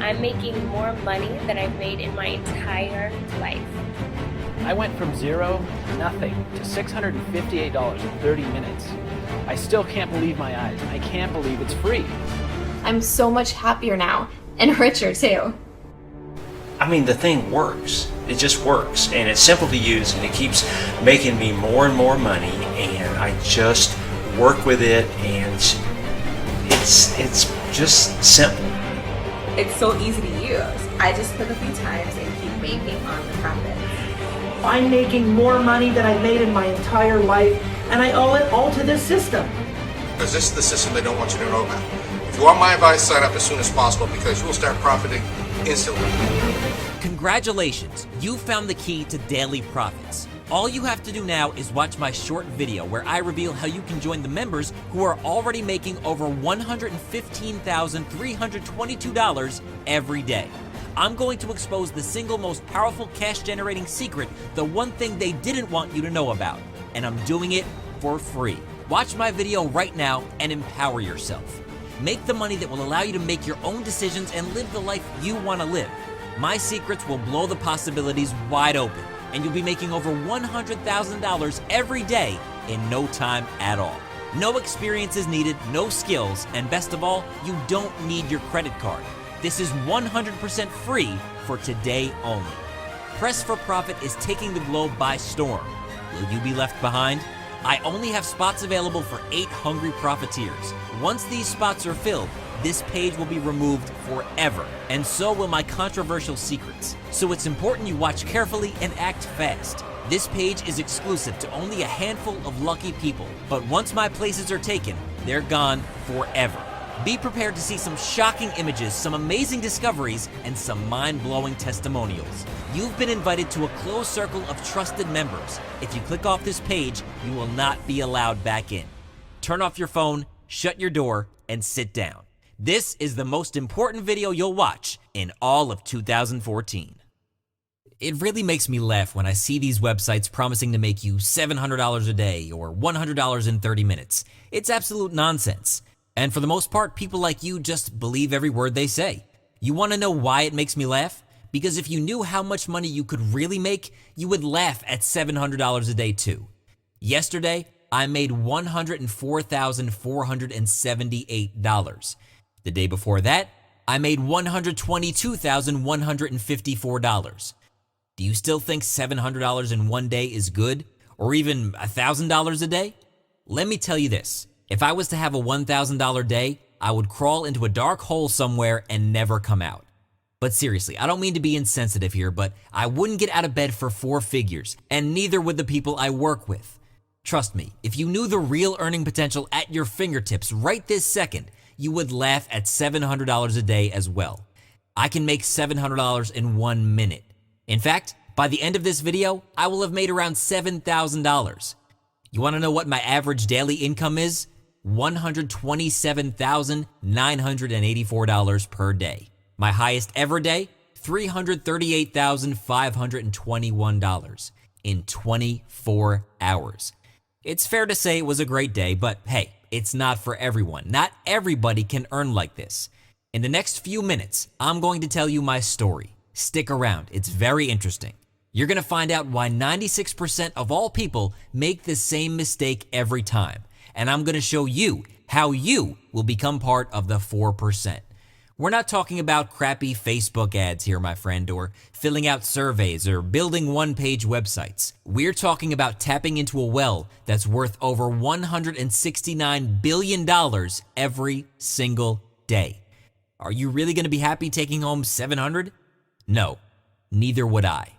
I'm making more money than I've made in my entire life. I went from zero, nothing, to $658 in 30 minutes. I still can't believe my eyes. I can't believe it's free. I'm so much happier now, and richer too. I mean, the thing works. It just works, and it's simple to use, and it keeps making me more and more money, and I just work with it, and it's just simple. It's so easy to use. I just click a few times and keep making on the profits. I'm making more money than I made in my entire life, and I owe it all to this system. Because this is the system they don't want you to know about. If you want my advice, sign up as soon as possible because you will start profiting instantly. Congratulations, you found the key to daily profits. All you have to do now is watch my short video where I reveal how you can join the members who are already making over $115,322 every day. I'm going to expose the single most powerful cash generating secret, the one thing they didn't want you to know about, and I'm doing it for free. Watch my video right now and empower yourself. Make the money that will allow you to make your own decisions and live the life you want to live. My secrets will blow the possibilities wide open, and you'll be making over $100,000 every day in no time at all. No experience is needed, no skills, and best of all, you don't need your credit card. This is 100% free for today only. Press for Profit is taking the globe by storm. Will you be left behind? I only have spots available for 8 hungry profiteers. Once these spots are filled, this page will be removed forever, and so will my controversial secrets. So it's important you watch carefully and act fast. This page is exclusive to only a handful of lucky people, but once my places are taken, they're gone forever. Be prepared to see some shocking images, some amazing discoveries, and some mind-blowing testimonials. You've been invited to a closed circle of trusted members. If you click off this page, you will not be allowed back in. Turn off your phone, shut your door, and sit down. This is the most important video you'll watch in all of 2014. It really makes me laugh when I see these websites promising to make you $700 a day or $100 in 30 minutes. It's absolute nonsense. And for the most part, people like you just believe every word they say. You want to know why it makes me laugh? Because if you knew how much money you could really make, you would laugh at $700 a day too. Yesterday, I made $104,478. The day before that, I made $122,154. Do you still think $700 in one day is good? Or even $1,000 a day? Let me tell you this. If I was to have a $1,000 day, I would crawl into a dark hole somewhere and never come out. But seriously, I don't mean to be insensitive here, but I wouldn't get out of bed for 4 figures, and neither would the people I work with. Trust me, if you knew the real earning potential at your fingertips right this second, you would laugh at $700 a day as well. I can make $700 in 1 minute. In fact, by the end of this video, I will have made around $7,000. You want to know what my average daily income is? $127,984 per day. My highest ever day, $338,521 in 24 hours. It's fair to say it was a great day, but hey, it's not for everyone. Not everybody can earn like this. In the next few minutes, I'm going to tell you my story. Stick around, it's very interesting. You're going to find out why 96% of all people make the same mistake every time. And I'm going to show you how you will become part of the 4%. We're not talking about crappy Facebook ads here, my friend, or filling out surveys or building one-page websites. We're talking about tapping into a well that's worth over $169 billion every single day. Are you really going to be happy taking home $700? No, neither would I.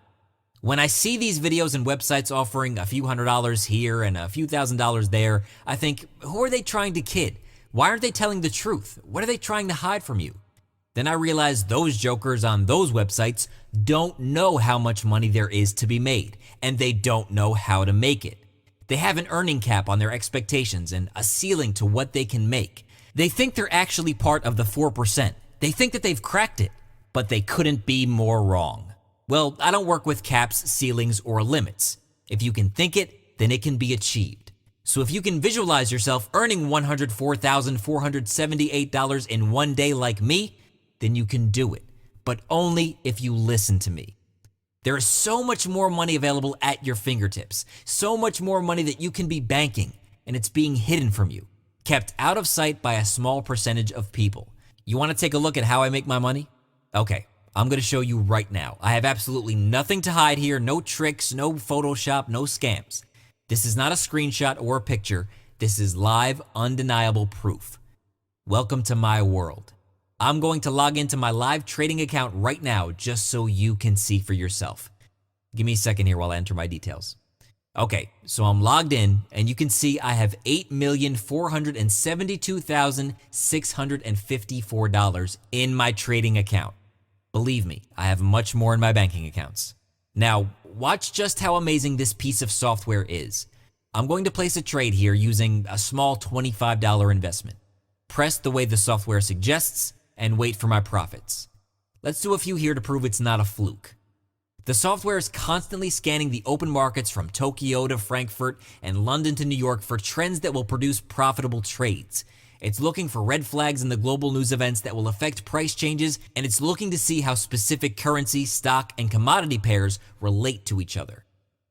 When I see these videos and websites offering a few $100s here and a few $1,000s there, I think, who are they trying to kid? Why aren't they telling the truth? What are they trying to hide from you? Then I realize those jokers on those websites don't know how much money there is to be made, and they don't know how to make it. They have an earning cap on their expectations and a ceiling to what they can make. They think they're actually part of the 4%. They think that they've cracked it, but they couldn't be more wrong. Well, I don't work with caps, ceilings, or limits. If you can think it, then it can be achieved. So if you can visualize yourself earning $104,478 in one day like me, then you can do it. but only if you listen to me. There is so much more money available at your fingertips, so much more money that you can be banking, and it's being hidden from you, kept out of sight by a small percentage of people. You want to take a look at how I make my money? Okay, I'm going to show you right now. I have absolutely nothing to hide here, no tricks, no Photoshop, no scams. This is not a screenshot or a picture. This is live, undeniable proof. Welcome to my world. I'm going to log into my live trading account right now just so you can see for yourself. Give me a second here while I enter my details. Okay, so I'm logged in and you can see I have $8,472,654 in my trading account. Believe me, I have much more in my banking accounts. Now, watch just how amazing this piece of software is. I'm going to place a trade here using a small $25 investment. Press the way the software suggests and wait for my profits. Let's do a few here to prove it's not a fluke. The software is constantly scanning the open markets from Tokyo to Frankfurt and London to New York for trends that will produce profitable trades. It's looking for red flags in the global news events that will affect price changes, and it's looking to see how specific currency, stock, and commodity pairs relate to each other.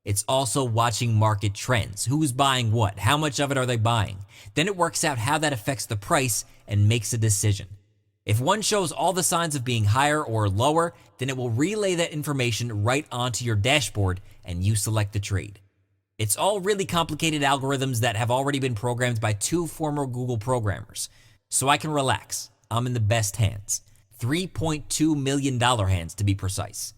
It's also watching market trends. Who's buying what? How much of it are they buying? Then it works out how that affects the price and makes a decision. If one shows all the signs of being higher or lower, then it will relay that information right onto your dashboard and you select the trade. It's all really complicated algorithms that have already been programmed by 2 former Google programmers. So I can relax. I'm in the best hands. $3.2 million hands to be precise.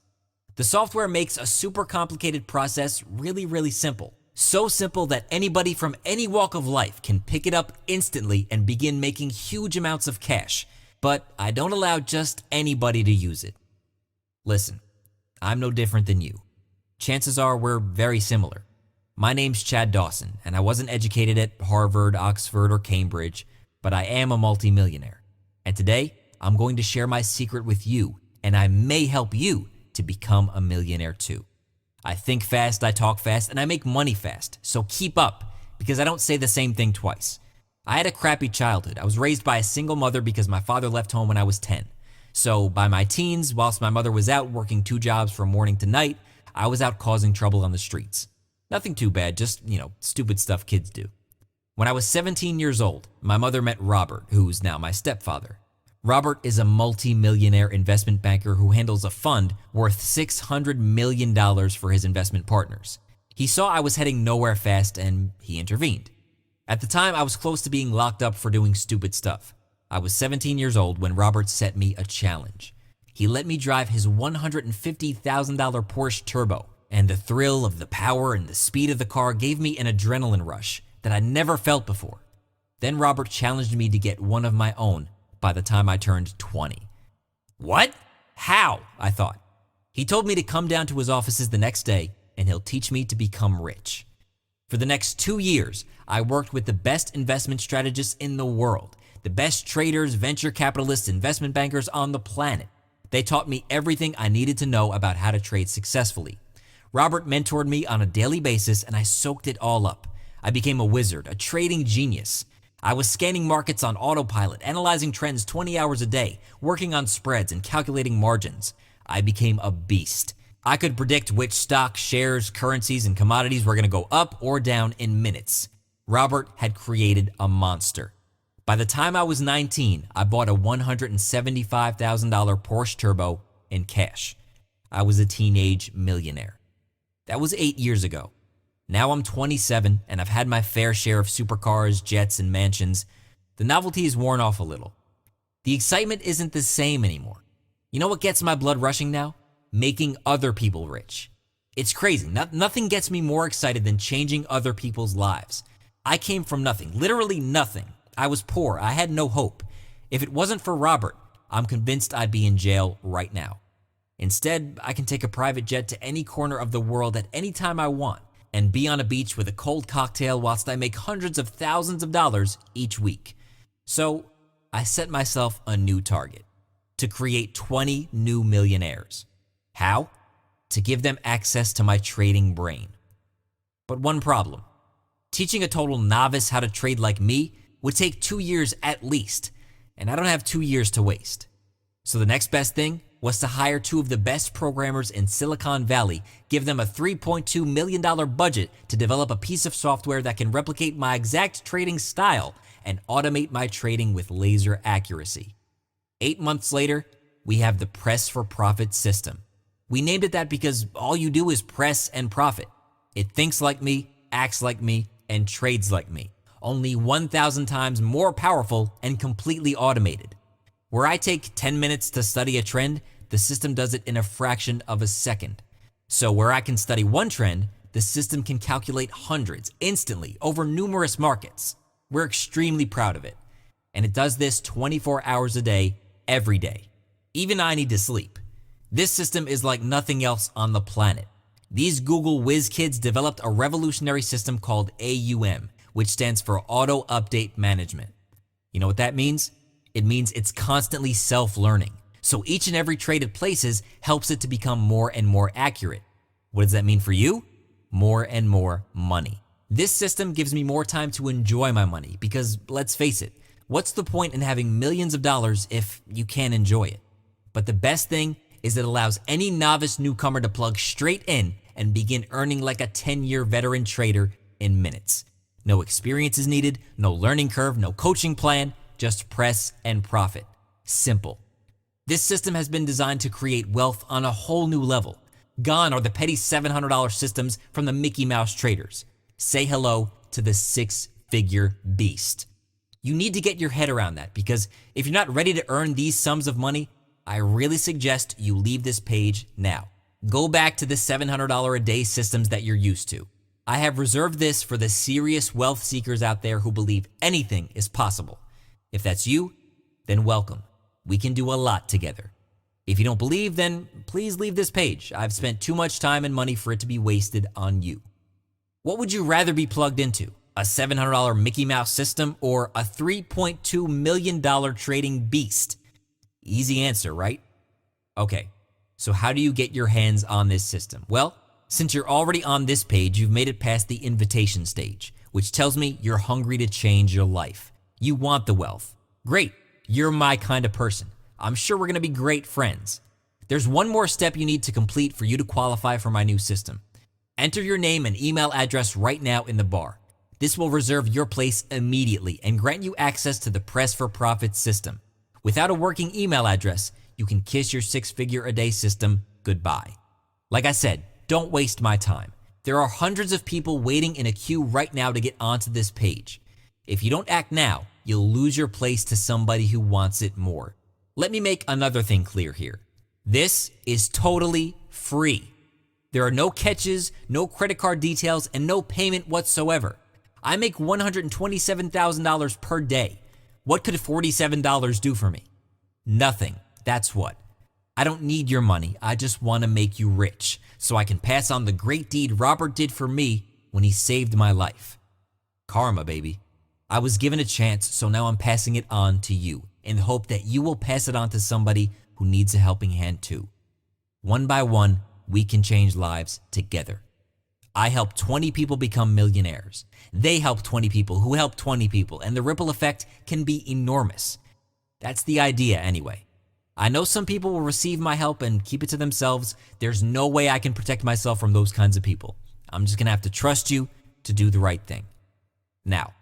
The software makes a super complicated process really simple. So simple that anybody from any walk of life can pick it up instantly and begin making huge amounts of cash. But I don't allow just anybody to use it. Listen, I'm no different than you. Chances are we're very similar. My name's Chad Dawson, and I wasn't educated at Harvard, Oxford, or Cambridge, but I am a multimillionaire. And today, I'm going to share my secret with you, and I may help you to become a millionaire too. I think fast, I talk fast, and I make money fast, so keep up, because I don't say the same thing twice. I had a crappy childhood. I was raised by a single mother because my father left home when I was 10. So by my teens, whilst my mother was out working 2 jobs from morning to night, I was out causing trouble on the streets. Nothing too bad, just, stupid stuff kids do. When I was 17 years old, my mother met Robert, who's now my stepfather. Robert is a multi-millionaire investment banker who handles a fund worth $600 million for his investment partners. He saw I was heading nowhere fast and he intervened. At the time, I was close to being locked up for doing stupid stuff. I was 17 years old when Robert set me a challenge. He let me drive his $150,000 Porsche Turbo, and the thrill of the power and the speed of the car gave me an adrenaline rush that I never felt before. Then Robert challenged me to get one of my own by the time I turned 20. What? How? I thought. He told me to come down to his offices the next day and he'll teach me to become rich. For the next 2 years, I worked with the best investment strategists in the world, the best traders, venture capitalists, investment bankers on the planet. They taught me everything I needed to know about how to trade successfully. Robert mentored me on a daily basis and I soaked it all up. I became a wizard, a trading genius. I was scanning markets on autopilot, analyzing trends 20 hours a day, working on spreads and calculating margins. I became a beast. I could predict which stocks, shares, currencies, and commodities were going to go up or down in minutes. Robert had created a monster. By the time I was 19, I bought a $175,000 Porsche Turbo in cash. I was a teenage millionaire. That was 8 years ago. Now I'm 27 and I've had my fair share of supercars, jets, and mansions. The novelty is worn off a little. The excitement isn't the same anymore. You know what gets my blood rushing now? Making other people rich. It's crazy. Nothing gets me more excited than changing other people's lives. I came from nothing, literally nothing. I was poor. I had no hope. If it wasn't for Robert, I'm convinced I'd be in jail right now. Instead, I can take a private jet to any corner of the world at any time I want and be on a beach with a cold cocktail whilst I make hundreds of thousands of dollars each week. So I set myself a new target: to create 20 new millionaires. How? To give them access to my trading brain. But one problem: teaching a total novice how to trade like me would take 2 years at least, and I don't have 2 years to waste. So the next best thing was to hire two of the best programmers in Silicon Valley, give them a $3.2 million budget to develop a piece of software that can replicate my exact trading style and automate my trading with laser accuracy. 8 months later, we have the Press for Profit system. We named it that because all you do is press and profit. It thinks like me, acts like me, and trades like me, only 1,000 times more powerful and completely automated. Where I take 10 minutes to study a trend, the system does it in a fraction of a second. So where I can study one trend, the system can calculate hundreds instantly over numerous markets. We're extremely proud of it. And it does this 24 hours a day, every day. Even I need to sleep. This system is like nothing else on the planet. These Google whiz kids developed a revolutionary system called AUM, which stands for Auto Update Management. You know what that means? It means it's constantly self-learning. So each and every trade it places helps it to become more and more accurate. What does that mean for you? More and more money. This system gives me more time to enjoy my money because, let's face it, what's the point in having millions of dollars if you can't enjoy it? But the best thing is it allows any novice newcomer to plug straight in and begin earning like a 10-year veteran trader in minutes. No experience is needed, no learning curve, no coaching plan, just press and profit. Simple. This system has been designed to create wealth on a whole new level. Gone are the petty $700 systems from the Mickey Mouse traders. Say hello to the six-figure beast. You need to get your head around that because if you're not ready to earn these sums of money, I really suggest you leave this page now. Go back to the $700 a day systems that you're used to. I have reserved this for the serious wealth seekers out there who believe anything is possible. If that's you, then welcome. We can do a lot together. If you don't believe, then please leave this page. I've spent too much time and money for it to be wasted on you. What would you rather be plugged into? A $700 Mickey Mouse system or a $3.2 million trading beast? Easy answer, right? Okay, so how do you get your hands on this system? Well, since you're already on this page, you've made it past the invitation stage, which tells me you're hungry to change your life. You want the wealth. Great, you're my kind of person. I'm sure we're gonna be great friends. There's one more step you need to complete for you to qualify for my new system. Enter your name and email address right now in the bar. This will reserve your place immediately and grant you access to the Press for Profit system. Without a working email address, you can kiss your six-figure a day system goodbye. Like I said, don't waste my time. There are hundreds of people waiting in a queue right now to get onto this page. If you don't act now, you'll lose your place to somebody who wants it more. Let me make another thing clear here. This is totally free. There are no catches, no credit card details, and no payment whatsoever. I make $127,000 per day. What could $47 do for me? Nothing. That's what. I don't need your money. I just want to make you rich so I can pass on the great deed Robert did for me when he saved my life. Karma, baby. I was given a chance, so now I'm passing it on to you in the hope that you will pass it on to somebody who needs a helping hand too. One by one, we can change lives together. I helped 20 people become millionaires. They helped 20 people who helped 20 people, and the ripple effect can be enormous. That's the idea anyway. I know some people will receive my help and keep it to themselves. There's no way I can protect myself from those kinds of people. I'm just gonna have to trust you to do the right thing. Now,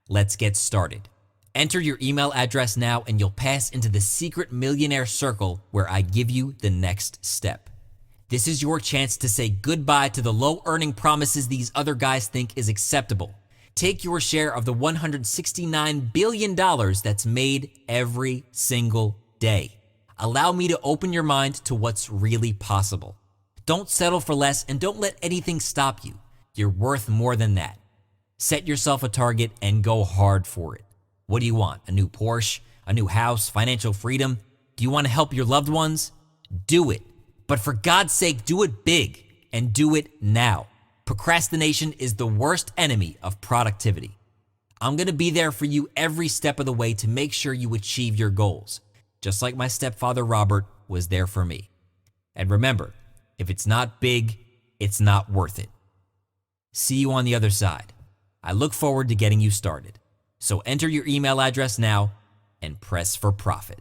let's get started. Enter your email address now and you'll pass into the secret millionaire circle where I give you the next step. This is your chance to say goodbye to the low earning promises these other guys think is acceptable. Take your share of the $169 billion that's made every single day. Allow me to open your mind to what's really possible. Don't settle for less and don't let anything stop you. You're worth more than that. Set yourself a target and go hard for it. What do you want? A new Porsche? A new house? Financial freedom? Do you want to help your loved ones? Do it. But for God's sake, do it big and do it now. Procrastination is the worst enemy of productivity. I'm going to be there for you every step of the way to make sure you achieve your goals, just like my stepfather Robert was there for me. And remember, if it's not big, it's not worth it. See you on the other side. I look forward to getting you started. So enter your email address now and press for profit.